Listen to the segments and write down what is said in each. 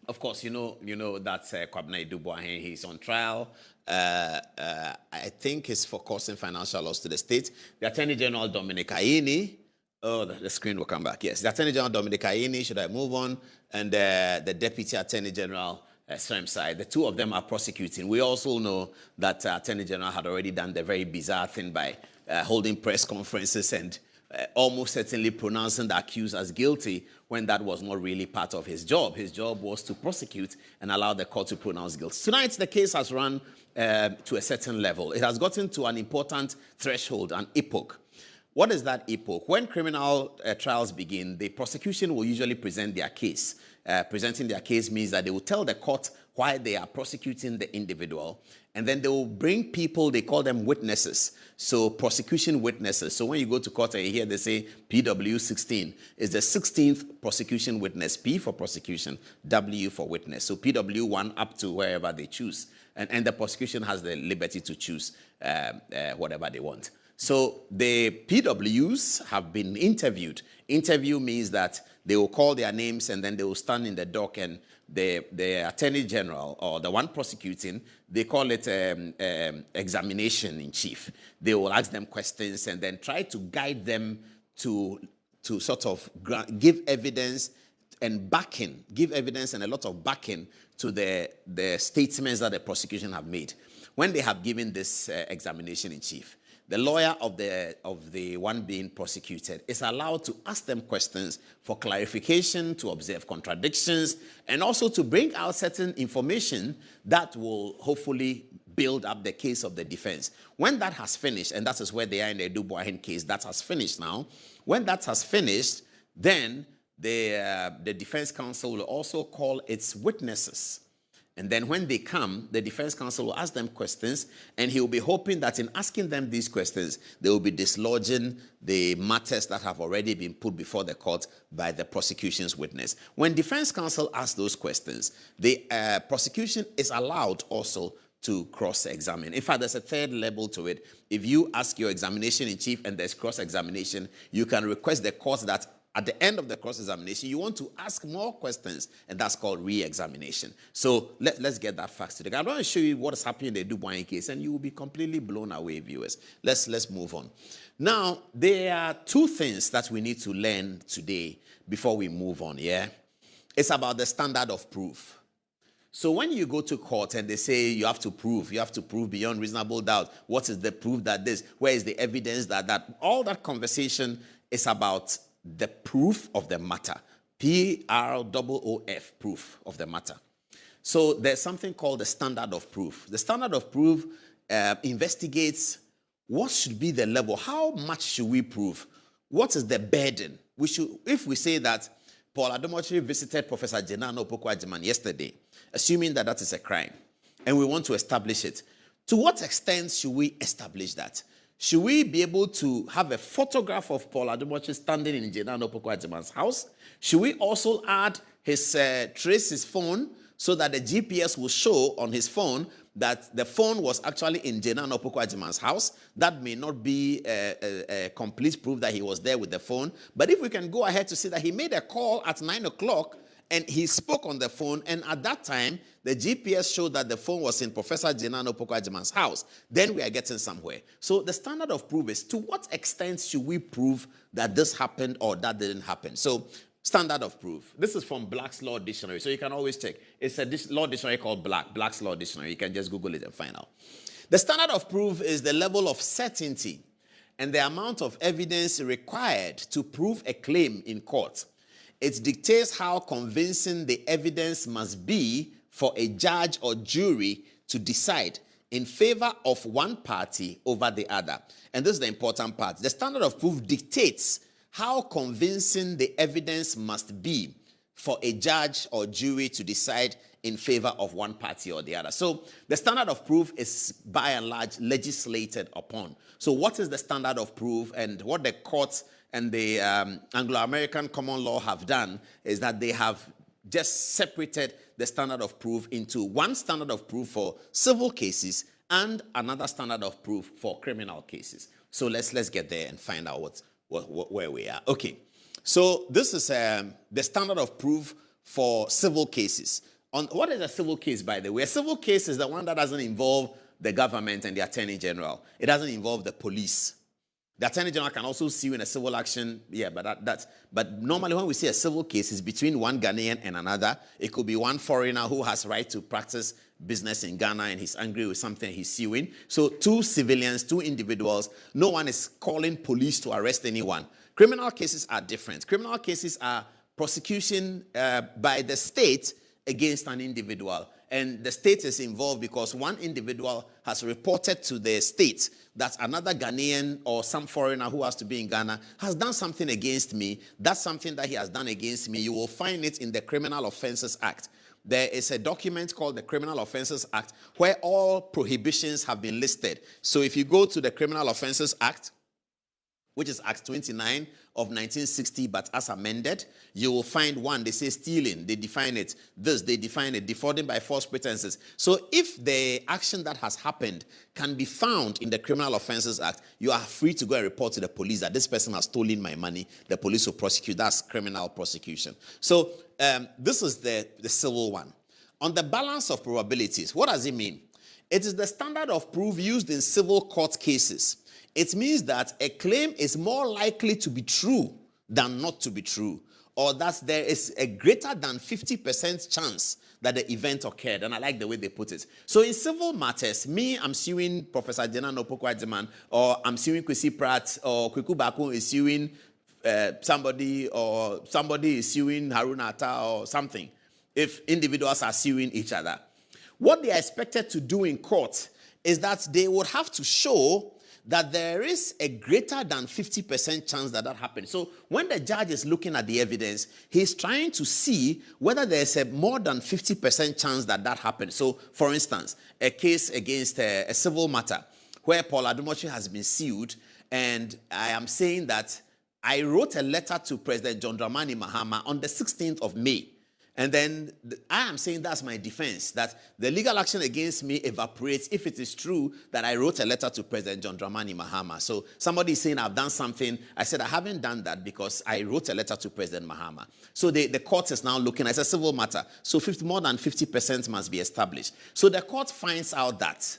of course, you know that Kwabena Adu-Boahene, he's on trial. I think it's for causing financial loss to the state. The Attorney General, Dominic Ayeni, the screen will come back. Yes, the Attorney General, Dominic Ayeni, should I move on? And the Deputy Attorney General, Side. The two of them are prosecuting. We also know that Attorney General had already done the very bizarre thing by holding press conferences and almost certainly pronouncing the accused as guilty when that was not really part of his job. His job was to prosecute and allow the court to pronounce guilt. Tonight, the case has run to a certain level. It has gotten to an important threshold, an epoch. What is that epoch? When criminal trials begin, the prosecution will usually present their case. Presenting their case means that they will tell the court why they are prosecuting the individual, and then they will bring people, they call them witnesses, so prosecution witnesses. So when you go to court and you hear they say PW 16 is the 16th prosecution witness, P for prosecution, W for witness. So PW 1 up to wherever they choose, and the prosecution has the liberty to choose whatever they want. So the PWs have been interviewed. Interview means that they will call their names and then they will stand in the dock, and the Attorney General or the one prosecuting, they call it examination in chief. They will ask them questions and then try to guide them to sort of give evidence and backing, give evidence and a lot of backing to the statements that the prosecution have made. When they have given this examination in chief, the lawyer of the one being prosecuted is allowed to ask them questions for clarification, to observe contradictions, and also to bring out certain information that will hopefully build up the case of the defense. When that has finished, and that is where they are in the Adu-Boahene case, that has finished now. When that has finished, then the defense counsel will also call its witnesses. And then when they come, the defense counsel will ask them questions, and he will be hoping that in asking them these questions, they will be dislodging the matters that have already been put before the court by the prosecution's witness. When defense counsel asks those questions, the prosecution is allowed also to cross-examine. In fact, there's a third level to it. If you ask your examination in chief and there's cross-examination, you can request the court that at the end of the cross-examination, you want to ask more questions, and that's called re-examination. So let's get that fact together. I want to show you what is happening in the Adu-Boahene case, and you will be completely blown away, viewers. Let's move on. Now, there are two things that we need to learn today before we move on, yeah? It's about the standard of proof. So when you go to court and they say you have to prove beyond reasonable doubt, what is the proof that this, where is the evidence that all that conversation is about the proof of the matter. P-R-O-O-F, proof of the matter. So there's something called the standard of proof. The standard of proof investigates what should be the level, how much should we prove, what is the burden. If we say that Paul Adom-Otchere visited Professor Jenano Opoku-Agyeman yesterday, assuming that that is a crime, and we want to establish it, to what extent should we establish that? Should we be able to have a photograph of Paul Adom-Otchere standing in Jenano Opoku-Agyeman's house? Should we also add trace his phone so that the GPS will show on his phone that the phone was actually in Jenano Opoku-Agyeman's house? That may not be a complete proof that he was there with the phone. But if we can go ahead to see that he made a call at 9 o'clock and he spoke on the phone, and at that time, the GPS showed that the phone was in Professor Jenano Opoku-Agyeman's house, then we are getting somewhere. So the standard of proof is, to what extent should we prove that this happened or that didn't happen? So standard of proof. This is from Black's Law Dictionary, so you can always check. It's a law dictionary called Black's Law Dictionary. You can just Google it and find out. The standard of proof is the level of certainty and the amount of evidence required to prove a claim in court. It dictates how convincing the evidence must be for a judge or jury to decide in favor of one party over the other. And this is the important part. The standard of proof dictates how convincing the evidence must be for a judge or jury to decide in favor of one party or the other. So the standard of proof is by and large legislated upon. So what is the standard of proof, and what the courts and the Anglo-American common law have done is that they have just separated the standard of proof into one standard of proof for civil cases and another standard of proof for criminal cases. So let's get there and find out where we are. Okay, so this is the standard of proof for civil cases. On what is a civil case, by the way? A civil case is the one that doesn't involve the government and the attorney general. It doesn't involve the police. The attorney general can also sue in a civil action. Yeah, but normally when we see a civil case, it's between one Ghanaian and another. It could be one foreigner who has right to practice business in Ghana and he's angry with something he's suing. So two civilians, two individuals, no one is calling police to arrest anyone. Criminal cases are different. Criminal cases are prosecution by the state against an individual. And the state is involved because one individual has reported to the state that another Ghanaian or some foreigner who has to be in Ghana has done something against me. That's something that he has done against me. You will find it in the Criminal Offences Act. There is a document called the Criminal Offences Act where all prohibitions have been listed. So if you go to the Criminal Offences Act, which is Act 29 of 1960, but as amended, you will find one, they say stealing, they define it. This, they define it, defrauding by false pretenses. So if the action that has happened can be found in the Criminal Offences Act, you are free to go and report to the police that this person has stolen my money. The police will prosecute. That's criminal prosecution. So this is the civil one. On the balance of probabilities, what does it mean? It is the standard of proof used in civil court cases. It means that a claim is more likely to be true than not to be true, or that there is a greater than 50% chance that the event occurred. And I like the way they put it. So in civil matters, I'm suing Professor Jena Nopokwajiman, or I'm suing Kwesi Pratt, or Kweku Baku is suing somebody, or somebody is suing Haruna Atta or something, if individuals are suing each other. What they are expected to do in court is that they would have to show that there is a greater than 50% chance that happens. So when the judge is looking at the evidence, he's trying to see whether there's a more than 50% chance that happens. So, for instance, a case against a civil matter where Paul Adom-Otchere has been sued, and I am saying that I wrote a letter to President John Dramani Mahama on the 16th of May. And then I am saying that's my defense, that the legal action against me evaporates if it is true that I wrote a letter to President John Dramani Mahama. So somebody is saying I've done something. I said I haven't done that because I wrote a letter to President Mahama. So the court is now looking, it's a civil matter. So more than 50% must be established. So the court finds out that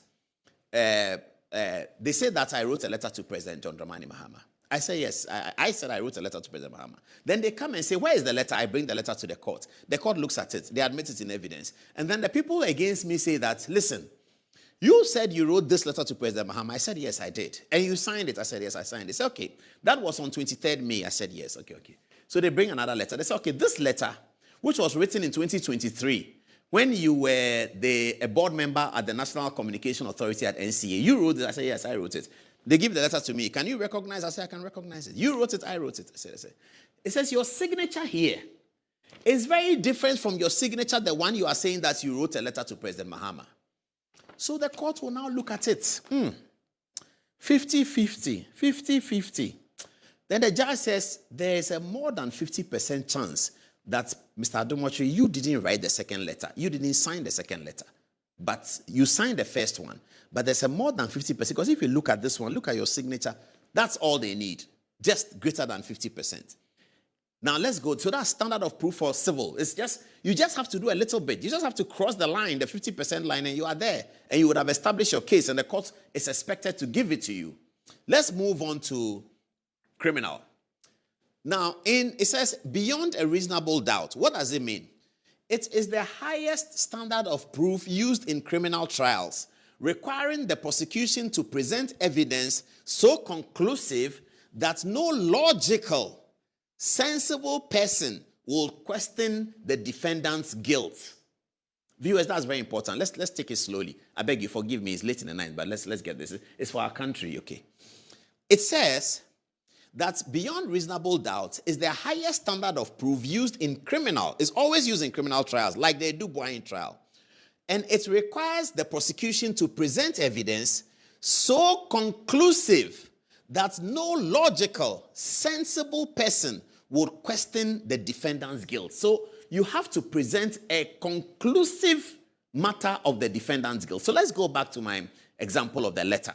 they say that I wrote a letter to President John Dramani Mahama. I say yes. I said I wrote a letter to President Mahama. Then they come and say, where is the letter? I bring the letter to the court. The court looks at it. They admit it in evidence. And then the people against me say that, listen, you said you wrote this letter to President Mahama. I said, yes, I did. And you signed it. I said, yes, I signed it. They said, okay. That was on 23rd May. I said, yes. Okay. So they bring another letter. They say, okay, this letter, which was written in 2023, when you were a board member at the National Communication Authority at NCA, you wrote it. I said, yes, I wrote it. They give the letter to me. Can you recognize? I say, I can recognize it. You wrote it, I wrote it. I said. It says your signature here is very different from your signature, the one you are saying that you wrote a letter to President Mahama. So the court will now look at it. 50-50, 50-50. Then the judge says there is a more than 50% chance that Mr. Adom-Otchere, you didn't write the second letter. You didn't sign the second letter. But you signed the first one. But there's a more than 50%. Because if you look at this one, look at your signature, that's all they need. Just greater than 50%. Now let's go to that standard of proof for civil. It's just, you just have to do a little bit. You just have to cross the line, the 50% line, and you are there. And you would have established your case, and the court is expected to give it to you. Let's move on to criminal. Now, it says beyond a reasonable doubt. What does it mean? It is the highest standard of proof used in criminal trials, requiring the prosecution to present evidence so conclusive that no logical, sensible person will question the defendant's guilt. Viewers, that's very important. Let's take it slowly. I beg you, forgive me, it's late in the night, but let's get this. It's for our country, okay? It says that beyond reasonable doubt is the highest standard of proof used in criminal. It's always used in criminal trials, like the Adu-Boahene trial. And it requires the prosecution to present evidence so conclusive that no logical, sensible person would question the defendant's guilt. So you have to present a conclusive matter of the defendant's guilt. So let's go back to my example of the letter.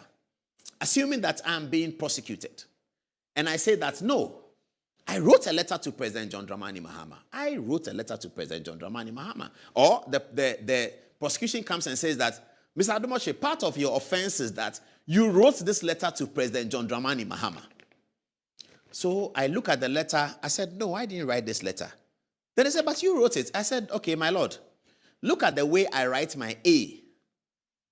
Assuming that I'm being prosecuted, and I say that, no, I wrote a letter to President John Dramani Mahama. I wrote a letter to President John Dramani Mahama. Or the prosecution comes and says that, Mr. Adom-Otchere, part of your offense is that you wrote this letter to President John Dramani Mahama. So I look at the letter. I said, no, I didn't write this letter. Then they said, but you wrote it. I said, okay, my lord, look at the way I write my A.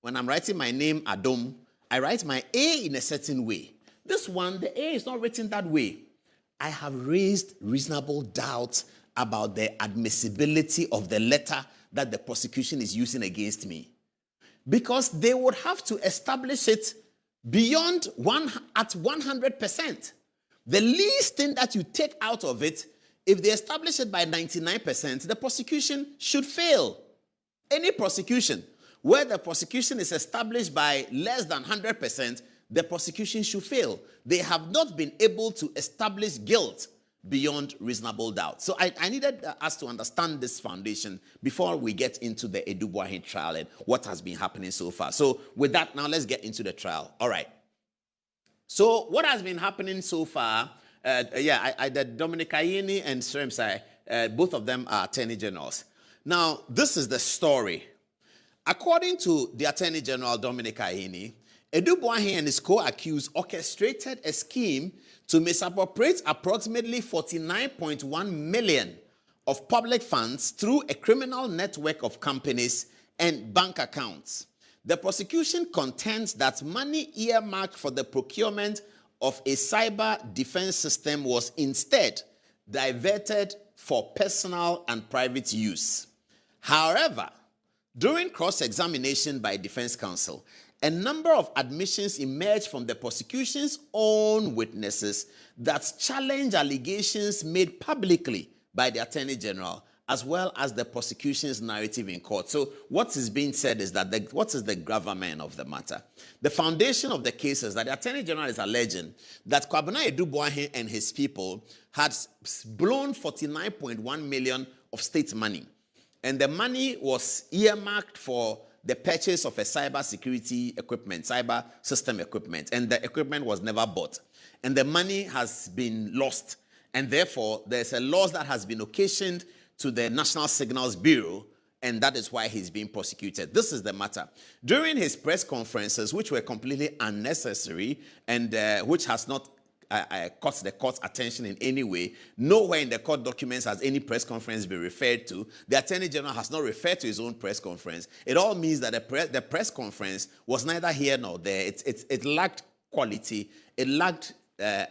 When I'm writing my name, Adom, I write my A in a certain way. This one, the A is not written that way. I have raised reasonable doubt about the admissibility of the letter that the prosecution is using against me. Because they would have to establish it beyond at 100%. The least thing that you take out of it, if they establish it by 99%, the prosecution should fail. Any prosecution where the prosecution is established by less than 100%, the prosecution should fail. They have not been able to establish guilt beyond reasonable doubt. So I needed us to understand this foundation before we get into the Adu-Boahene trial and what has been happening so far. So with that, now let's get into the trial. All right. So what has been happening so far, the Adom-Otchere and Sremsai, both of them are attorney generals. Now, this is the story. According to the Attorney General, Adom-Otchere, Adu-Boahene and his co-accused orchestrated a scheme to misappropriate approximately 49.1 million of public funds through a criminal network of companies and bank accounts. The prosecution contends that money earmarked for the procurement of a cyber defense system was instead diverted for personal and private use. However, during cross-examination by defense counsel, a number of admissions emerged from the prosecution's own witnesses that challenge allegations made publicly by the Attorney General, as well as the prosecution's narrative in court. So what is being said is that what is the gravamen of the matter? The foundation of the case is that the Attorney General is alleging that Kwabena Adu-Boahene and his people had blown 49.1 million of state money. And the money was earmarked for the purchase of a cyber security equipment, cyber system equipment. And the equipment was never bought. And the money has been lost. And therefore, there's a loss that has been occasioned to the National Signals Bureau, and that is why he's being prosecuted. This is the matter. During his press conferences, which were completely unnecessary and which has not caught the court's attention in any way, nowhere in the court documents has any press conference been referred to. The Attorney General has not referred to his own press conference. It all means that the press conference was neither here nor there. It lacked quality, it lacked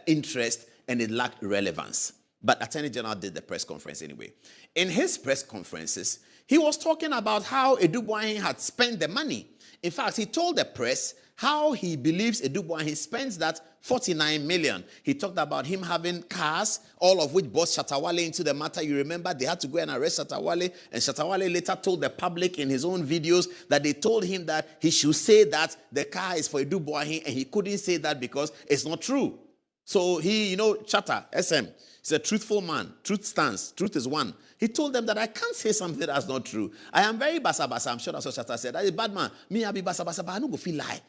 interest, and it lacked relevance. But Attorney General did the press conference anyway. In his press conferences, he was talking about how Adu-Boahene had spent the money. In fact, he told the press how he believes Adu-Boahene spends that 49 million. He talked about him having cars, all of which brought Shatta Wale into the matter. You remember they had to go and arrest Shatta Wale, and Shatta Wale later told the public in his own videos that they told him that he should say that the car is for Adu-Boahene, and he couldn't say that because it's not true. So he, Shatta, SM, he's a truthful man. Truth stands. Truth is one. He told them that I can't say something that's not true. I am very basa-basa. I'm sure that's what Shatta said. That is bad man. Me, I be basa-basa, but I don't go feel lie,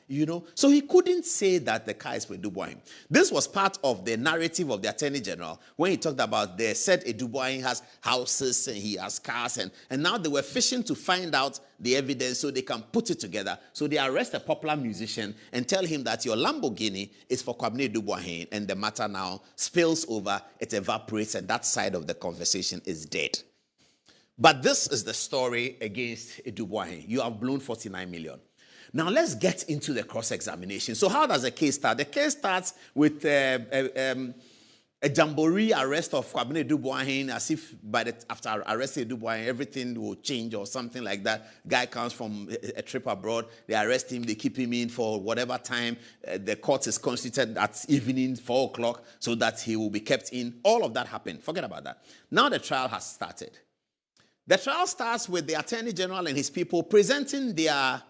So he couldn't say that the car is for Adu-Boahene. This was part of the narrative of the Attorney General when he talked about they said Adu-Boahene has houses and he has cars. And now they were fishing to find out the evidence so they can put it together. So they arrest a popular musician and tell him that your Lamborghini is for Kwabena Adu-Boahene, and the matter now spills over, it evaporates, and that side of the conversation is dead. But this is the story against Adu-Boahene. You have blown 49 million. Now let's get into the cross-examination. So how does the case start? The case starts with a jamboree arrest of Kwabena Adu-Boahene, as if after arresting Adu-Boahene, everything will change or something like that. Guy comes from a trip abroad, they arrest him, they keep him in for whatever time. The court is constituted at evening, 4 o'clock, so that he will be kept in. All of that happened. Forget about that. Now the trial has started. The trial starts with the Attorney General and his people presenting their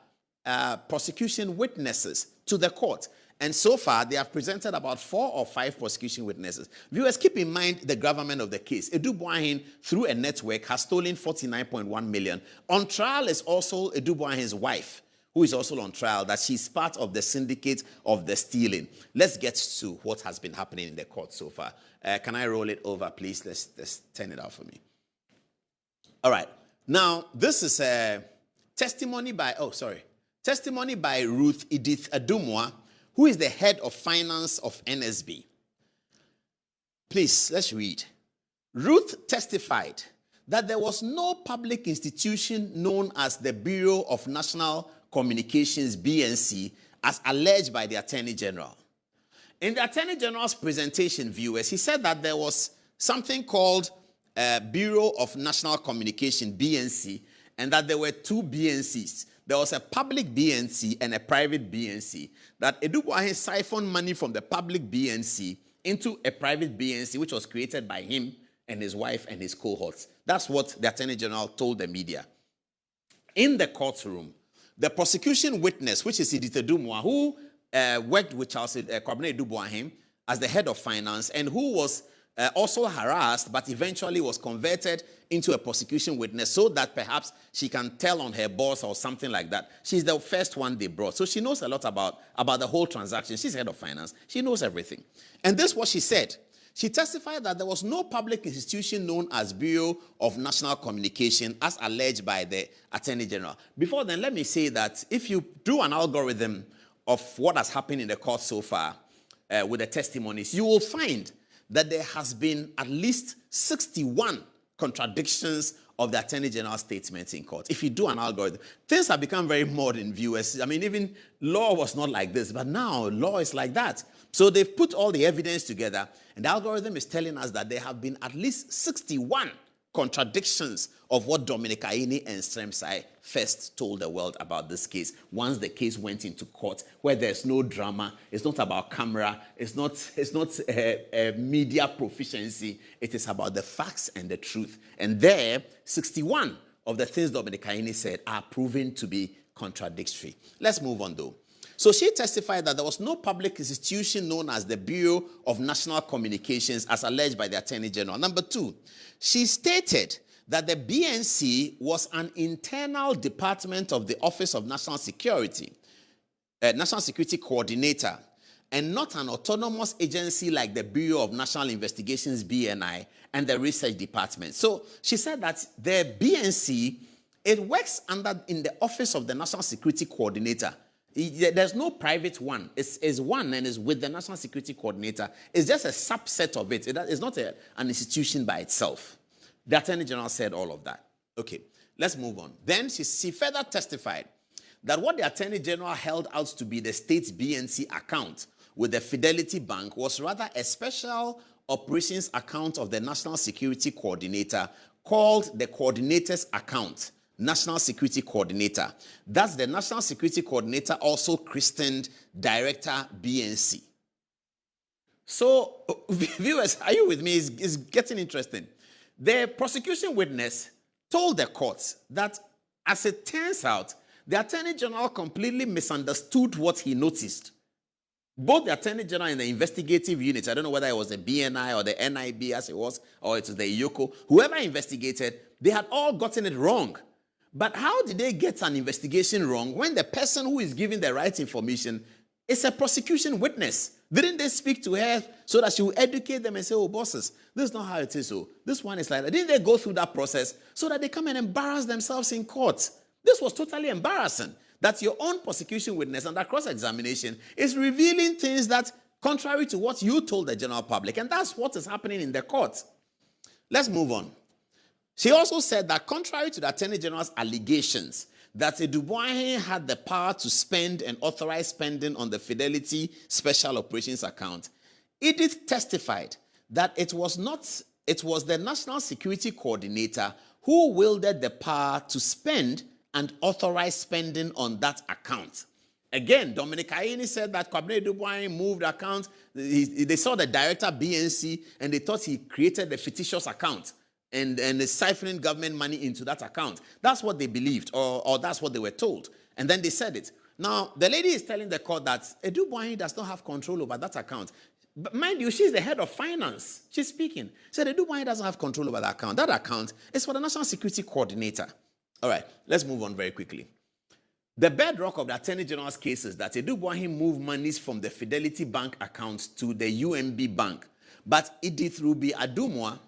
prosecution witnesses to the court. And so far, they have presented about 4 or 5 prosecution witnesses. Viewers, keep in mind the gravamen of the case. Adu-Boahene, through a network, has stolen 49.1 million. On trial is also Adu-Boahene's wife, who is also on trial, that she's part of the syndicate of the stealing. Let's get to what has been happening in the court so far. Can I roll it over, please? Let's turn it out for me. All right. Now, this is a testimony by Ruth Edith Adumuah, who is the head of finance of NSB. Please, let's read. Ruth testified that there was no public institution known as the Bureau of National Communications, BNC, as alleged by the Attorney General. In the Attorney General's presentation, viewers, he said that there was something called Bureau of National Communication, BNC, and that there were two BNCs. There was a public BNC and a private BNC. That Adu-Boahene siphoned money from the public BNC into a private BNC, which was created by him and his wife and his cohorts. That's what the Attorney General told the media. In the courtroom, the prosecution witness, which is Edith Adumuah, who worked with Charles Kwabena Adu-Boahene as the head of finance, and who was also harassed, but eventually was converted into a prosecution witness so that perhaps she can tell on her boss or something like that. She's the first one they brought. So she knows a lot about the whole transaction. She's head of finance. She knows everything. And this is what she said. She testified that there was no public institution known as Bureau of National Communication as alleged by the Attorney General. Before then, let me say that if you do an algorithm of what has happened in the court so far with the testimonies, you will find that there has been at least 61 contradictions of the Attorney General's statements in court. If you do an algorithm, things have become very modern, viewers. I mean, even law was not like this, but now law is like that. So they've put all the evidence together, and the algorithm is telling us that there have been at least 61 contradictions of what Dominic Ayine and Stremsai first told the world about this case. Once the case went into court, where there's no drama, it's not about camera, it's not media proficiency, it is about the facts and the truth. And there, 61 of the things Dominic Ayine said are proven to be contradictory. Let's move on though. So she testified that there was no public institution known as the Bureau of National Communications as alleged by the Attorney General. Number two, she stated that the BNC was an internal department of the Office of National Security, National Security Coordinator, and not an autonomous agency like the Bureau of National Investigations, BNI, and the Research Department. So she said that the BNC, it works in the Office of the National Security Coordinator. There's no private one. It's one and it's with the National Security Coordinator. It's just a subset of it. It's not an institution by itself. The Attorney General said all of that. Okay, let's move on. Then she further testified that what the Attorney General held out to be the state's BNC account with the Fidelity Bank was rather a special operations account of the National Security Coordinator called the Coordinator's Account. National Security Coordinator. That's the National Security Coordinator, also christened Director BNC. So, viewers, are you with me? It's getting interesting. The prosecution witness told the court that, as it turns out, the Attorney General completely misunderstood what he noticed. Both the Attorney General and the investigative unit, I don't know whether it was the BNI or the NIB as it was, or it was the IOCO, whoever investigated, they had all gotten it wrong. But how did they get an investigation wrong when the person who is giving the right information is a prosecution witness? Didn't they speak to her so that she would educate them and say, oh, bosses, this is not how it is. So this one is like that. Didn't they go through that process so that they come and embarrass themselves in court? This was totally embarrassing. That your own prosecution witness under cross-examination is revealing things that contrary to what you told the general public. And that's what is happening in the court. Let's move on. She also said that contrary to the Attorney General's allegations that Adu-Boahene had the power to spend and authorize spending on the Fidelity Special Operations Account, Edith testified that it was the National Security Coordinator who wielded the power to spend and authorize spending on that account. Again, Dominic Ayine said that Kwabena Adu-Boahene moved accounts. They saw the Director BNC and they thought he created the fictitious account and siphoning government money into that account. That's what they believed, or that's what they were told. And then they said it. Now, the lady is telling the court that Adu-Boahene does not have control over that account. But mind you, she's the head of finance. She's speaking. She said Adu-Boahene doesn't have control over that account. That account is for the National Security Coordinator. All right, let's move on very quickly. The bedrock of the Attorney General's case is that Adu-Boahene moved monies from the Fidelity Bank accounts to the UMB Bank. But Edith Ruby Adumuah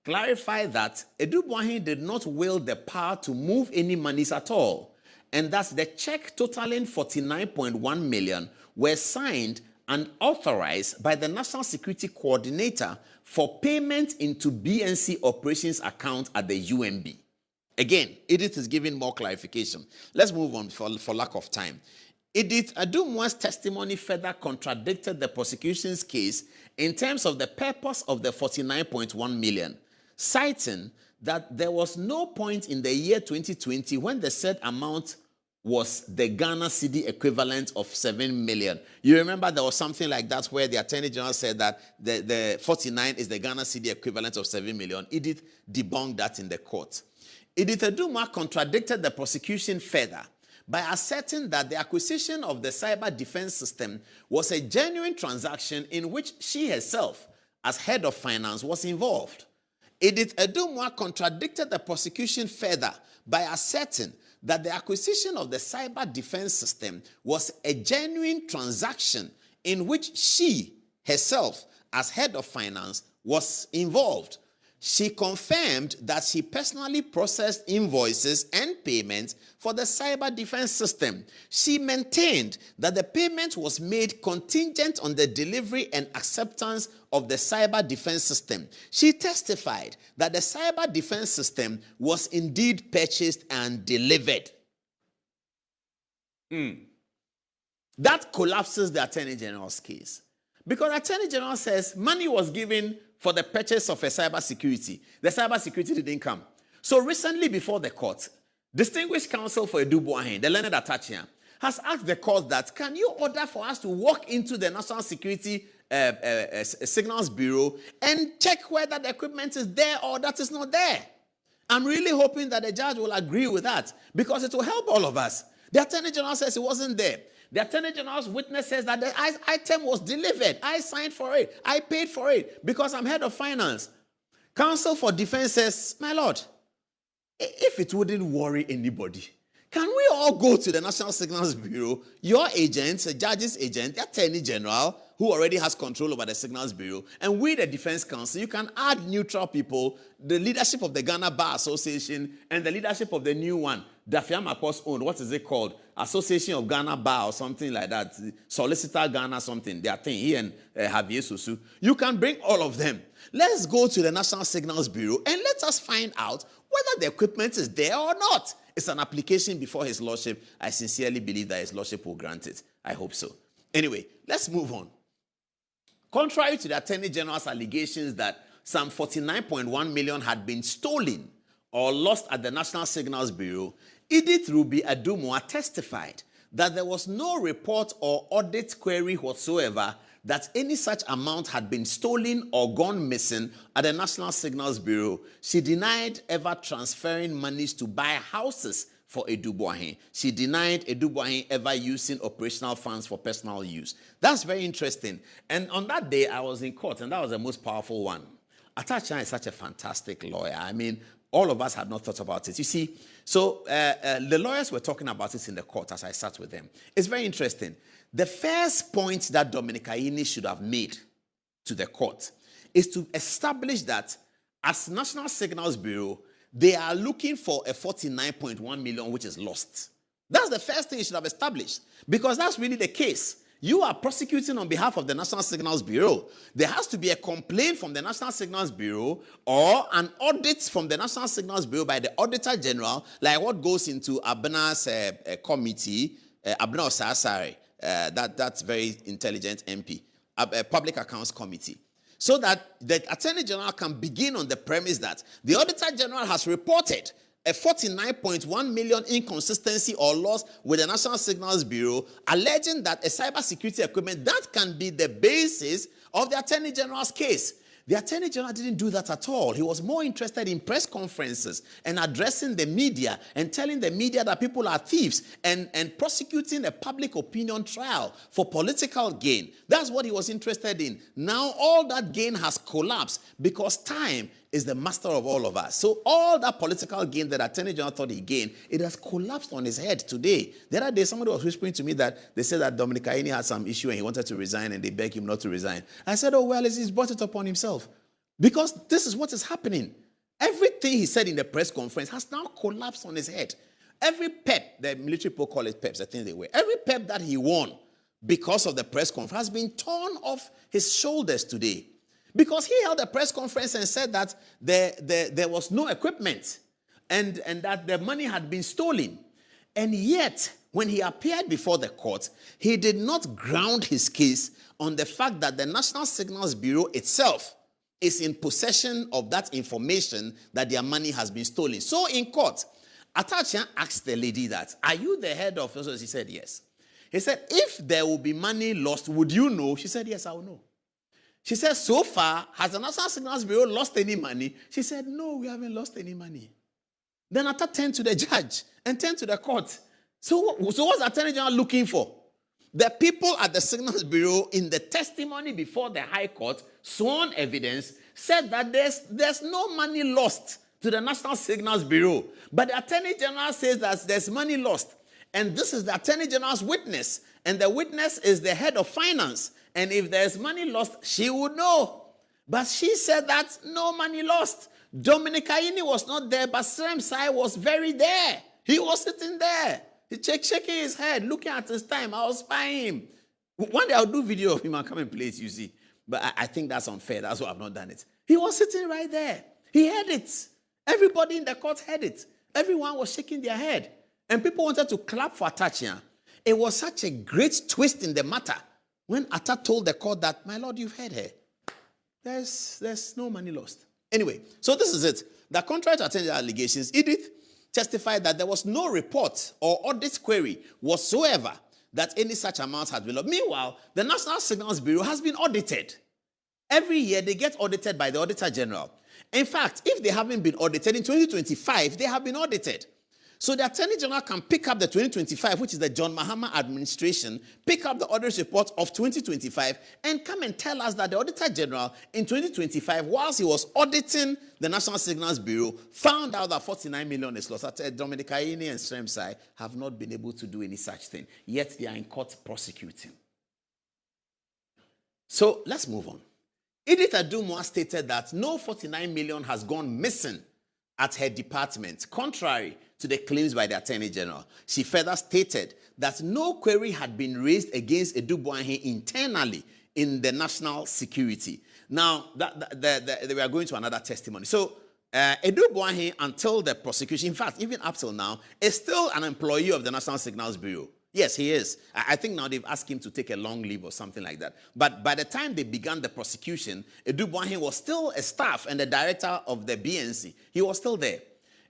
clarified that Adu-Boahene did not wield the power to move any monies at all, and thus the check totaling 49.1 million were signed and authorized by the National Security Coordinator for payment into BNC operations account at the UMB. Again, Edith is giving more clarification. Let's move on for lack of time. Edith Adumuah's testimony further contradicted the prosecution's case in terms of the purpose of the 49.1 million, citing that there was no point in the year 2020 when the said amount was the Ghana cedi equivalent of 7 million. You remember there was something like that where the Attorney General said that the 49 is the Ghana cedi equivalent of 7 million. Edith debunked that in the court. Edith Adumuah contradicted the prosecution further by asserting that the acquisition of the cyber defense system was a genuine transaction in which she herself, as head of finance, was involved. Edith Adumuah contradicted the prosecution further by asserting that the acquisition of the cyber defense system was a genuine transaction in which she herself, as head of finance, was involved. She confirmed that she personally processed invoices and payments for the cyber defense system. She maintained that the payment was made contingent on the delivery and acceptance of the cyber defense system. She testified that the cyber defense system was indeed purchased and delivered. That collapses the Attorney General's case. Because the Attorney General says money was given for the purchase of a cyber security. The cyber security didn't come. So recently before the court, distinguished counsel for Adu-Boahene, the learned Adumuah, has asked the court that, can you order for us to walk into the National Security Signals Bureau and check whether the equipment is there or that is not there? I'm really hoping that the judge will agree with that because it will help all of us. The Attorney General says it wasn't there. The Attorney General's witness says that the item was delivered. I signed for it. I paid for it because I'm head of finance. Counsel for defense says, my lord, if it wouldn't worry anybody, can we all go to the National Signals Bureau, your agent, the judge's agent, the Attorney General, who already has control over the Signals Bureau, and we, the Defense Council, you can add neutral people, the leadership of the Ghana Bar Association, and the leadership of the new one, Dafiam Apos's own, what is it called? Association of Ghana Bar or something like that, Solicitor Ghana something, their thing, he and Javier Susu. You can bring all of them. Let's go to the National Signals Bureau and let us find out whether the equipment is there or not. It's an application before His Lordship. I sincerely believe that His Lordship will grant it. I hope so. Anyway, let's move on. Contrary to the Attorney General's allegations that some 49.1 million had been stolen or lost at the National Signals Bureau, Edith Ruby Adumuah testified that there was no report or audit query whatsoever that any such amount had been stolen or gone missing at the National Signals Bureau. She denied ever transferring monies to buy houses for Adu-Boahene. She denied Adu-Boahene ever using operational funds for personal use. That's very interesting. And on that day, I was in court, and that was the most powerful one. Adumuah is such a fantastic lawyer. I mean, all of us had not thought about it. You see, so the lawyers were talking about it in the court as I sat with them. It's very interesting. The first point that Adom-Otchere should have made to the court is to establish that as National Signals Bureau, they are looking for a 49.1 million which is lost. That's the first thing you should have established because that's really the case. You are prosecuting on behalf of the National Signals Bureau. There has to be a complaint from the National Signals Bureau or an audit from the National Signals Bureau by the Auditor General, like what goes into Abna's committee, Adom-Otchere, that's very intelligent MP, Public Accounts Committee. So that the Attorney General can begin on the premise that the Auditor General has reported a 49.1 million inconsistency or loss with the National Signals Bureau, alleging that a cybersecurity equipment, that can be the basis of the Attorney General's case. The Attorney General didn't do that at all. He was more interested in press conferences and addressing the media and telling the media that people are thieves and prosecuting a public opinion trial for political gain. That's what he was interested in. Now all that gain has collapsed because time is the master of all of us. So all that political gain that Attorney General thought he gained, it has collapsed on his head today. The other day, somebody was whispering to me that they said that Adom-Otchere had some issue and he wanted to resign and they begged him not to resign. I said, oh, well, he's brought it upon himself. Because this is what is happening. Everything he said in the press conference has now collapsed on his head. Every pep, the military people call it peps, I think they were. Every pep that he won because of the press conference has been torn off his shoulders today. Because he held a press conference and said that there was no equipment and that the money had been stolen. And yet, when he appeared before the court, he did not ground his case on the fact that the National Signals Bureau itself is in possession of that information that their money has been stolen. So in court, Adom-Otchere asked the lady that, are you the head of... So she said, yes. He said, if there will be money lost, would you know? She said, yes, I will know. She said, so far, has the National Signals Bureau lost any money? She said, no, we haven't lost any money. Then Adom-Otchere turned to the judge and turned to the court. So what's the Attorney General looking for? The people at the Signals Bureau in the testimony before the High Court, sworn evidence, said that there's no money lost to the National Signals Bureau. But the Attorney General says that there's money lost. And this is the Attorney General's witness. And the witness is the head of finance. And if there's money lost, she would know. But she said that no money lost. Adom-Otchere was not there, but Sremsai was very there. He was sitting there. He shaking his head, looking at his time. I was spying him. One day I'll do video of him and come and play it, you see. But I think that's unfair. That's why I've not done it. He was sitting right there. He heard it. Everybody in the court heard it. Everyone was shaking their head. And people wanted to clap for Adom-Otchere. It was such a great twist in the matter when Adom-Otchere told the court that, my lord, you've heard her. There's no money lost. Anyway, so this is it. That contrary to Attorney General allegations, Edith testified that there was no report or audit query whatsoever that any such amount had been lost. Meanwhile, the National Signals Bureau has been audited. Every year, they get audited by the Auditor General. In fact, if they haven't been audited in 2025, they have been audited. So the Attorney General can pick up the 2025, which is the John Mahama administration, pick up the audit report of 2025, and come and tell us that the Auditor General in 2025, whilst he was auditing the National Signals Bureau, found out that 49 million is lost. That Adom-Otchere and Sremsai have not been able to do any such thing. Yet they are in court prosecuting. So let's move on. Edith Adumuah stated that no 49 million has gone missing at her department, contrary to the claims by the Attorney General. She further stated that no query had been raised against Adu-Boahene internally in the national security. Now, we are going to another testimony. So, Adu-Boahene, until the prosecution, in fact, even up till now, is still an employee of the National Signals Bureau. Yes, he is. I think now they've asked him to take a long leave or something like that. But by the time they began the prosecution, Adu-Boahene was still a staff and the director of the BNC. He was still there.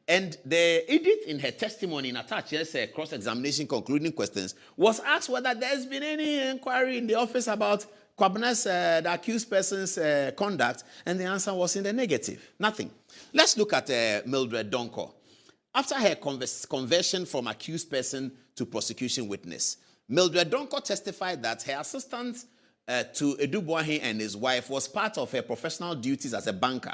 And the Edith, in her testimony in Adom-Otchere's cross-examination concluding questions, was asked whether there's been any inquiry in the office about Kwabena's, the accused person's conduct, and the answer was in the negative. Nothing. Let's look at Mildred Donkor. After her conversion from accused person to prosecution witness, Mildred Donkor testified that her assistant to Adu-Boahene and his wife was part of her professional duties as a banker,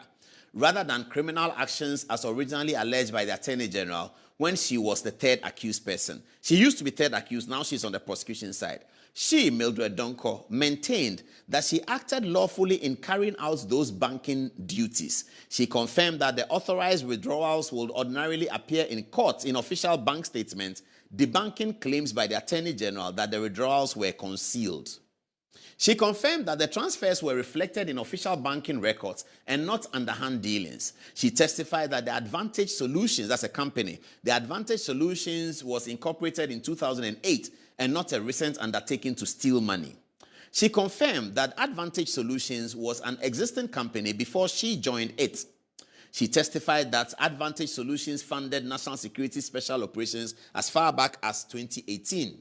rather than criminal actions as originally alleged by the Attorney General when she was the third accused person. She used to be third accused, now she's on the prosecution side. She, Mildred Donkor, maintained that she acted lawfully in carrying out those banking duties. She confirmed that the authorized withdrawals would ordinarily appear in court in official bank statements, debunking claims by the Attorney General that the withdrawals were concealed. She confirmed that the transfers were reflected in official banking records and not underhand dealings. She testified that the Advantage Solutions, that's a company, the Advantage Solutions was incorporated in 2008 and not a recent undertaking to steal money. She confirmed that Advantage Solutions was an existing company before she joined it. She testified that Advantage Solutions funded national security special operations as far back as 2018.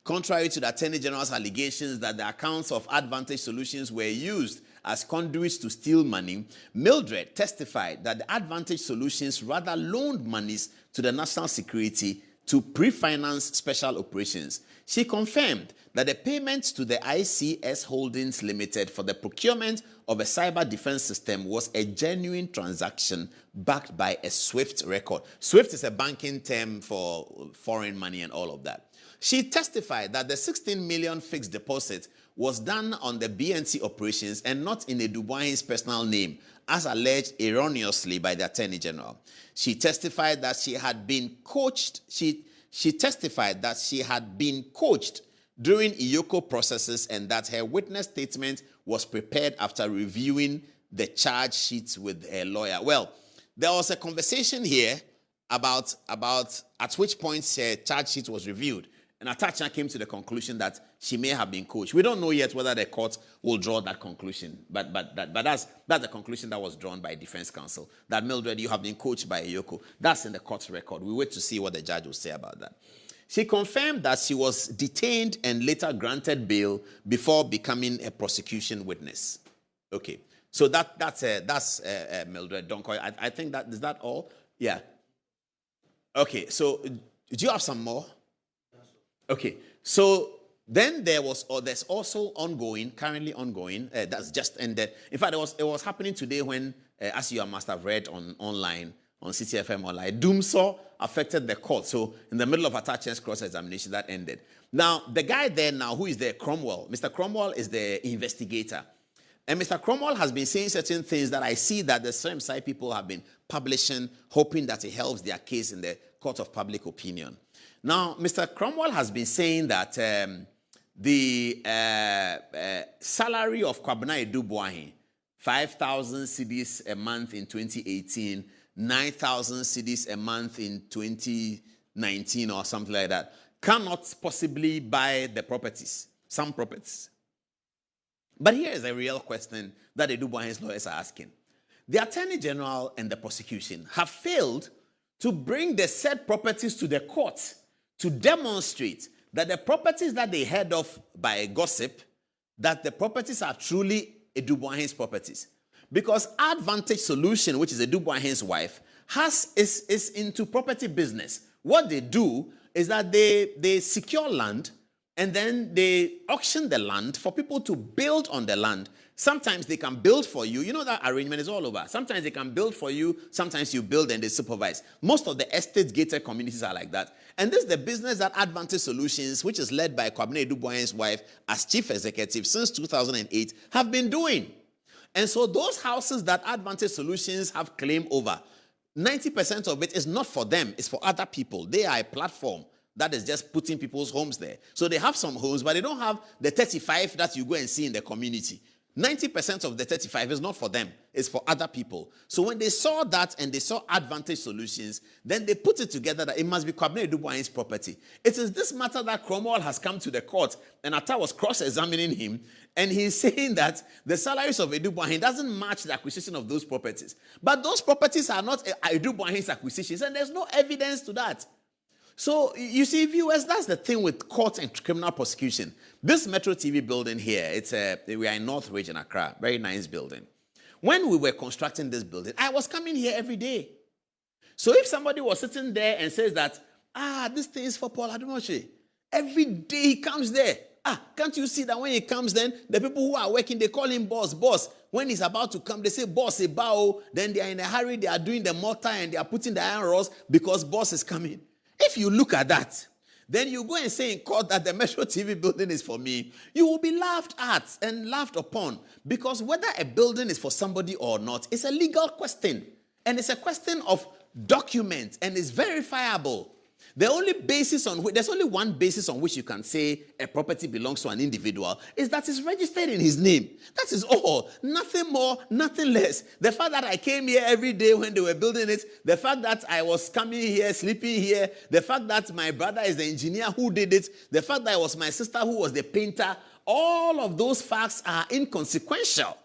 Contrary to the Attorney General's allegations that the accounts of Advantage Solutions were used as conduits to steal money, Mildred testified that the Advantage Solutions rather loaned monies to the national security to pre-finance special operations. She confirmed that the payments to the ICS Holdings Limited for the procurement of a cyber defense system was a genuine transaction backed by a SWIFT record. SWIFT is a banking term for foreign money and all of that. She testified that the 16 million fixed deposit was done on the BNC operations and not in Adu-Boahene's personal name, as alleged erroneously by the Attorney General. She testified that she had been coached. She testified that she had been coached during IOCO processes and that her witness statement was prepared after reviewing the charge sheets with her lawyer. Well, there was a conversation here about at which point her charge sheet was reviewed. And Atacha came to the conclusion that she may have been coached. We don't know yet whether the court will draw that conclusion, but that's the conclusion that was drawn by defense counsel, that Mildred, you have been coached by Yoko. That's in the court record. We wait to see what the judge will say about that. She confirmed that she was detained and later granted bail before becoming a prosecution witness. Okay, so that's Mildred Donkor. I think that is that all. Yeah. Okay, so do you have some more? Okay, so then there's also currently ongoing, that's just ended. In fact, it was happening today when, as you must have read online, on CTFM Online, Doomsaw affected the court. So in the middle of Atache's cross-examination, that ended. Now, the guy there now, who is there, Cromwell, Mr. Cromwell is the investigator. And Mr. Cromwell has been saying certain things that I see that the same side people have been publishing, hoping that it helps their case in the court of public opinion. Now, Mr. Cromwell has been saying that the salary of Kwabena Adu-Boahene, 5,000 cedis a month in 2018, 9,000 cedis a month in 2019 or something like that, cannot possibly buy the properties, some properties. But here is a real question that Adu-Boahene's lawyers are asking. The Attorney General and the prosecution have failed to bring the said properties to the court to demonstrate that the properties that they heard of by gossip, that the properties are truly Adu-Boahene's properties. Because Advantage Solution, which is Adu-Boahene's wife, is into property business. What they do is that they secure land and then they auction the land for people to build on the land. Sometimes they can build for you. You know that arrangement is all over. Sometimes they can build for you. Sometimes you build and they supervise. Most of the estate-gated communities are like that. And this is the business that Advantage Solutions, which is led by Kwabena Adu-Boahene's wife as chief executive since 2008, have been doing. And so those houses that Advantage Solutions have claim over, 90% of it is not for them. It's for other people. They are a platform that is just putting people's homes there. So they have some homes, but they don't have the 35 that you go and see in the community. 90% of the 35 is not for them. It's for other people. So when they saw that and they saw Advantage Solutions, then they put it together that it must be Kwabena Adu-Boahene's property. It is this matter that Cromwell has come to the court, and Atta was cross-examining him, and he's saying that the salaries of Adu-Boahene doesn't match the acquisition of those properties. But those properties are not Adu-Boahene's acquisitions, and there's no evidence to that. So, you see, viewers, that's the thing with court and criminal prosecution. This Metro TV building here, we are in North Region, Accra, very nice building. When we were constructing this building, I was coming here every day. So if somebody was sitting there and says that, this thing is for Paul Adom-Otchere, every day he comes there. Can't you see that when he comes then, the people who are working, they call him boss, boss. When he's about to come, they say, boss, a bow. Then they are in a hurry, they are doing the mortar and they are putting the iron rods because boss is coming. If you look at that, then you go and say in court that the Metro TV building is for me, you will be laughed at and laughed upon, because whether a building is for somebody or not, it's a legal question. And it's a question of documents and it's verifiable. There's only one basis on which you can say a property belongs to an individual is that it's registered in his name. That is all. Nothing more, nothing less. The fact that I came here every day when they were building it, the fact that I was coming here, sleeping here, the fact that my brother is the engineer who did it, the fact that it was my sister who was the painter, all of those facts are inconsequential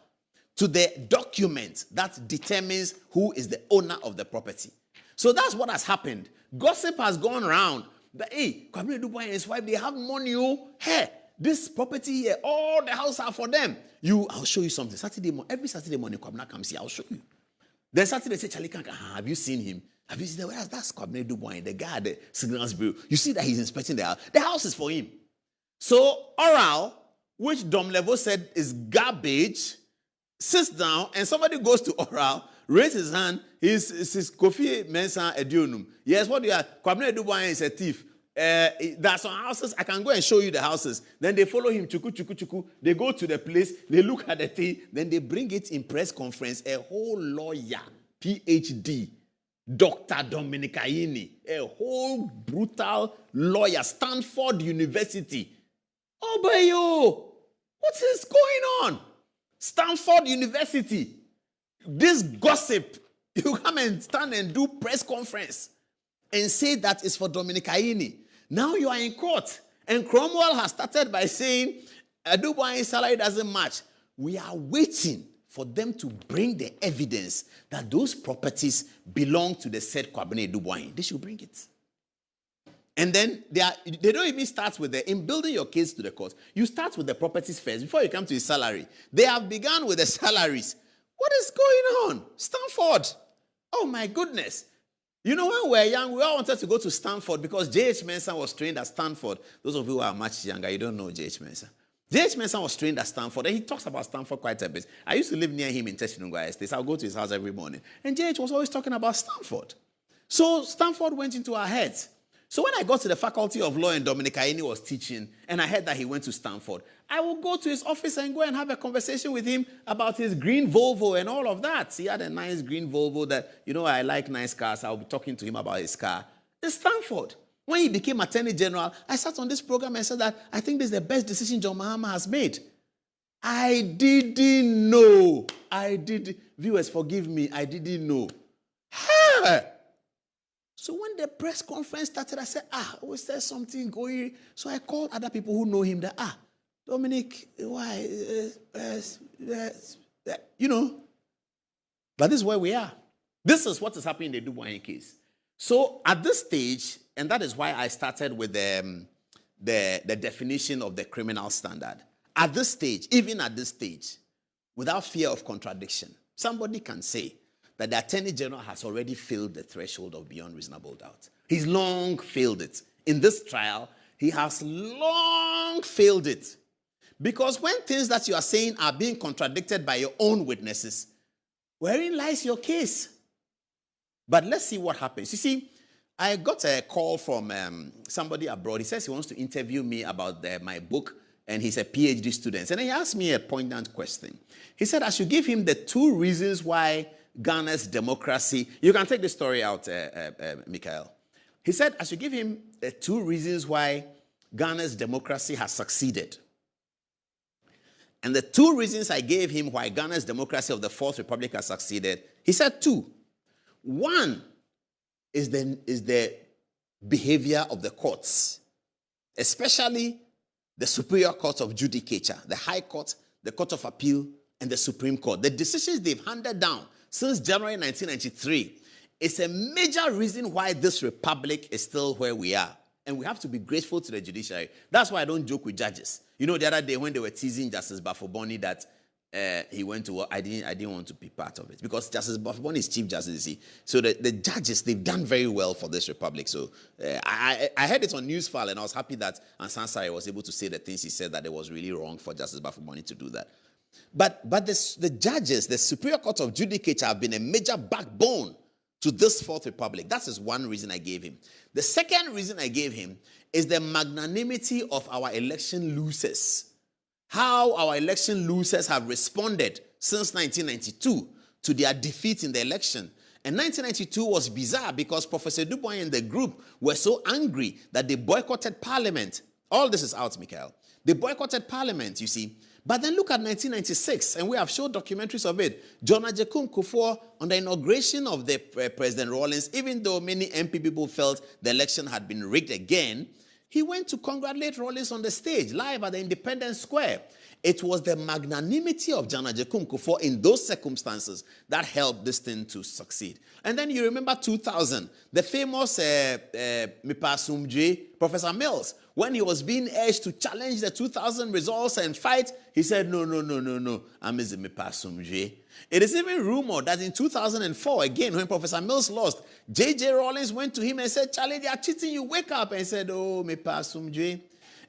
to the document that determines who is the owner of the property. So that's what has happened. Gossip has gone around that, hey, Kwabena Adu-Boahene and his wife, they have money. Hey, this property here, all the houses are for them. I'll show you something. Every Saturday morning, Kwabena comes here, I'll show you. Then Saturday, say, Charlie, have you seen him? Have you seen that? That's Kwabena Adu-Boahene, the guy at the Signals Bureau. You see that he's inspecting the house. The house is for him. So Oral, which Dom Levo said is garbage, sits down and somebody goes to Oral, raises his hand, he's Kofi Mensah Edionum. Yes, what do you are? Kwabena Adu-Boahene is a thief. There are some houses, I can go and show you the houses. Then they follow him, chuku, chuku, chuku. They go to the place, they look at the thing, then they bring it in press conference. A whole lawyer, PhD, Dr. Adom-Otchere, a whole brutal lawyer, Stanford University. Oh, boy, what is going on? Stanford University. This gossip, you come and stand and do press conference and say that it's for Adom-Otchere. Now you are in court. And Cromwell has started by saying Adu-Boahene's salary doesn't match. We are waiting for them to bring the evidence that those properties belong to the said Kwabena Adu-Boahene. They should bring it. And then they don't even start with in building your case to the court. You start with the properties first before you come to his salary. They have begun with the salaries. What is going on? Stanford. Oh my goodness. You know, when we were young, we all wanted to go to Stanford because J.H. Mensah was trained at Stanford. Those of you who are much younger, you don't know J.H. Mensah. J.H. Mensah was trained at Stanford, and he talks about Stanford quite a bit. I used to live near him in Teshinungwa Estate. I'll go to his house every morning. And J.H. was always talking about Stanford. So Stanford went into our heads. So when I got to the Faculty of Law and Adom-Otchere was teaching, and I heard that he went to Stanford, I would go to his office and go and have a conversation with him about his green Volvo and all of that. He had a nice green Volvo that, you know, I like nice cars. I'll be talking to him about his car. In Stanford. When he became Attorney General, I sat on this program and said that I think this is the best decision John Mahama has made. I didn't know. Viewers, forgive me. I didn't know. Hey! So when the press conference started, I said, was there something going? So I called other people who know him that, Dominic, why? You know. But this is where we are. This is what is happening in the Adu-Boahene case. So at this stage, and that is why I started with the definition of the criminal standard. At this stage, even at this stage, without fear of contradiction, somebody can say that the Attorney General has already failed the threshold of beyond reasonable doubt. He's long failed it. In this trial, he has long failed it. Because when things that you are saying are being contradicted by your own witnesses, wherein lies your case? But let's see what happens. You see, I got a call from somebody abroad. He says he wants to interview me about my book, and he's a PhD student. And he asked me a poignant question. He said I should give him the 2 reasons why Ghana's democracy... You can take the story out, Michael. He said I should give him the 2 reasons why Ghana's democracy has succeeded. And the 2 reasons I gave him why Ghana's democracy of the Fourth Republic has succeeded, he said 2. One is the behavior of the courts, especially the Superior Court of Judicature, the High Court, the Court of Appeal, and the Supreme Court. The decisions they've handed down since January 1993 is a major reason why this republic is still where we are. And we have to be grateful to the judiciary. That's why I don't joke with judges. You know, the other day when they were teasing Justice Bafoboni that he went to work, I didn't want to be part of it. Because Justice Bafoboni is Chief Justice, you see. So the judges, they've done very well for this republic. So I heard it on Newsfile, and I was happy that Ansansari was able to say the things he said, that it was really wrong for Justice Bafoboni to do that. But the judges, the Superior Court of Judicature, have been a major backbone to this Fourth Republic. That is one reason I gave him. The second reason I gave him is the magnanimity of our election losers. How our election losers have responded since 1992 to their defeat in the election. And 1992 was bizarre because Professor Adu-Boahene and the group were so angry that they boycotted Parliament. All this is out, Michael. They boycotted Parliament, you see. But then look at 1996, and we have shown documentaries of it. John Ajekum Kufuor, on the inauguration of the President Rawlings, even though many MP people felt the election had been rigged again, he went to congratulate Rawlings on the stage, live at the Independence Square. It was the magnanimity of John Ajekum Kufuor in those circumstances that helped this thing to succeed. And then you remember 2000, the famous Mipasumje, Professor Mills, when he was being urged to challenge the 2000 results and fight, he said, no, I'm a Mipasumje. It is even rumored that in 2004, again, when Professor Mills lost, J.J. Rawlings went to him and said, Charlie, they are cheating you, wake up. And he said, oh, Mipasumje.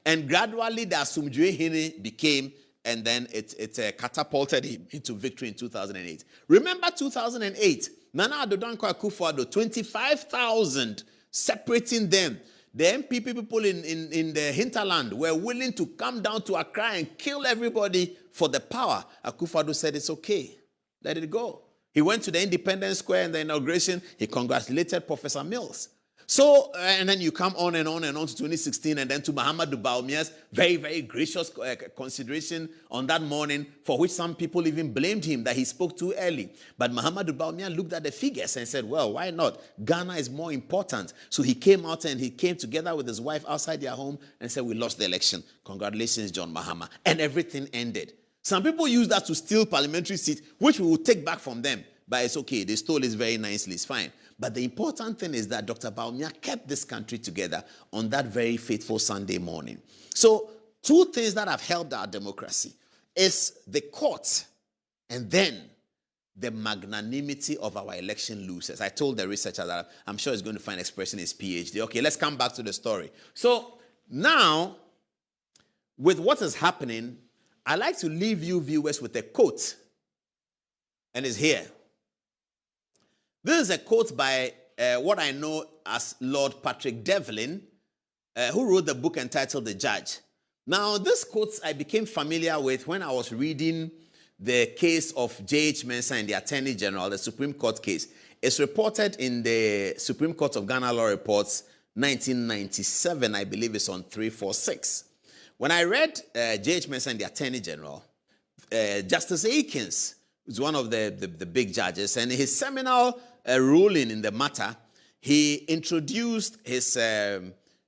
And gradually, the Adom-Otchere became, and then it catapulted him into victory in 2008. Remember 2008, Nana Ado Dankwa Akufo-Addo, 25,000 separating them. The MPP people in the hinterland were willing to come down to Accra and kill everybody for the power. Akufo-Addo said, it's okay, let it go. He went to the Independence Square in the inauguration. He congratulated Professor Mills. So, and then you come on and on and on to 2016, and then to Muhammadu Bawumia's very, very gracious consideration on that morning, for which some people even blamed him that he spoke too early. But Muhammadu Bawumia looked at the figures and said, well, why not? Ghana is more important. So he came out and he came together with his wife outside their home and said, we lost the election. Congratulations, John Mahama. And everything ended. Some people use that to steal parliamentary seats, which we will take back from them. But it's okay. They stole it very nicely. It's fine. But the important thing is that Dr. Bawumia kept this country together on that very fateful Sunday morning. So, two things that have helped our democracy is the court and then the magnanimity of our election losers. I told the researcher that I'm sure he's going to find expression in his PhD. Okay, let's come back to the story. So, now, with what is happening, I like to leave you viewers with a quote. And it's here. This is a quote by what I know as Lord Patrick Devlin, who wrote the book entitled The Judge. Now, this quote I became familiar with when I was reading the case of J.H. Mensah and the Attorney General, the Supreme Court case. It's reported in the Supreme Court of Ghana Law Reports 1997, I believe it's on 346. When I read J.H. Mensah and the Attorney General, Justice Aikens was one of the big judges, and his seminal ruling in the matter, he introduced his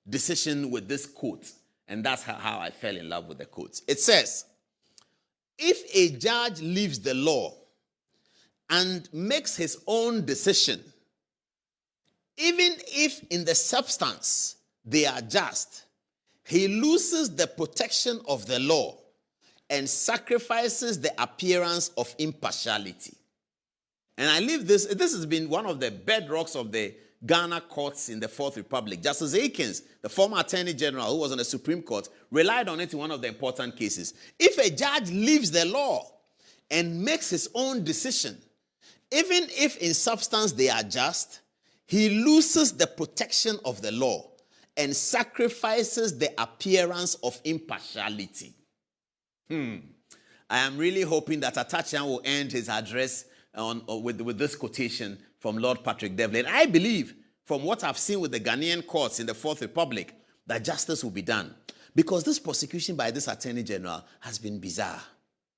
decision with this quote, and that's how I fell in love with the quote. It says, if a judge leaves the law and makes his own decision, even if in the substance they are just, he loses the protection of the law and sacrifices the appearance of impartiality. And I leave this has been one of the bedrocks of the Ghana courts in the Fourth Republic. Justice Aikens, the former Attorney General who was on the Supreme Court, relied on it in one of the important cases. If a judge leaves the law and makes his own decision, even if in substance they are just, he loses the protection of the law and sacrifices the appearance of impartiality. I am really hoping that Atachian will end his address with this quotation from Lord Patrick Devlin. I believe, from what I've seen with the Ghanaian courts in the Fourth Republic, that justice will be done. Because this prosecution by this Attorney General has been bizarre.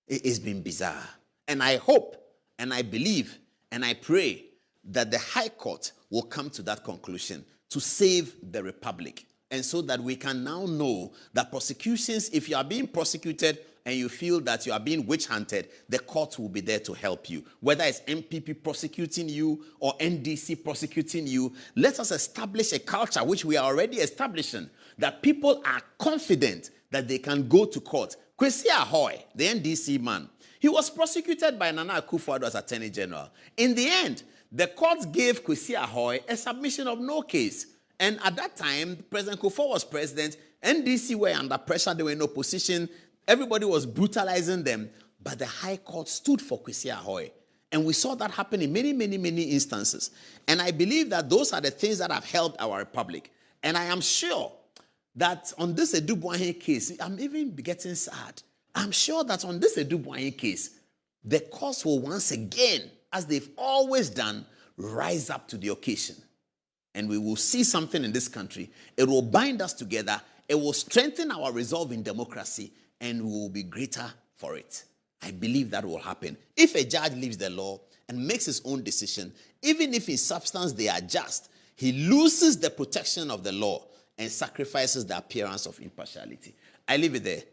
It has been bizarre. And I hope, and I believe, and I pray that the High Court will come to that conclusion to save the Republic. And so that we can now know that prosecutions, if you are being prosecuted and you feel that you are being witch-hunted, the court will be there to help you. Whether it's MPP prosecuting you or NDC prosecuting you, let us establish a culture, which we are already establishing, that people are confident that they can go to court. Kwesi Ahoy, the NDC man, he was prosecuted by Nana Akufo-Addo as Attorney General. In the end, the court gave Kwesi Ahoy a submission of no case. And at that time, President Kufuor was president. NDC were under pressure. They were in opposition. Everybody was brutalizing them. But the High Court stood for Kwesi Ahoy. And we saw that happen in many, many, many instances. And I believe that those are the things that have helped our republic. And I am sure that on this Adu-Boahene case, I'm even getting sad. I'm sure that on this Adu-Boahene case, the courts will once again, as they've always done, rise up to the occasion. And we will see something in this country. It will bind us together. It will strengthen our resolve in democracy, and we will be greater for it. I believe that will happen. If a judge leaves the law and makes his own decision, even if in substance they are just, he loses the protection of the law and sacrifices the appearance of impartiality. I leave it there.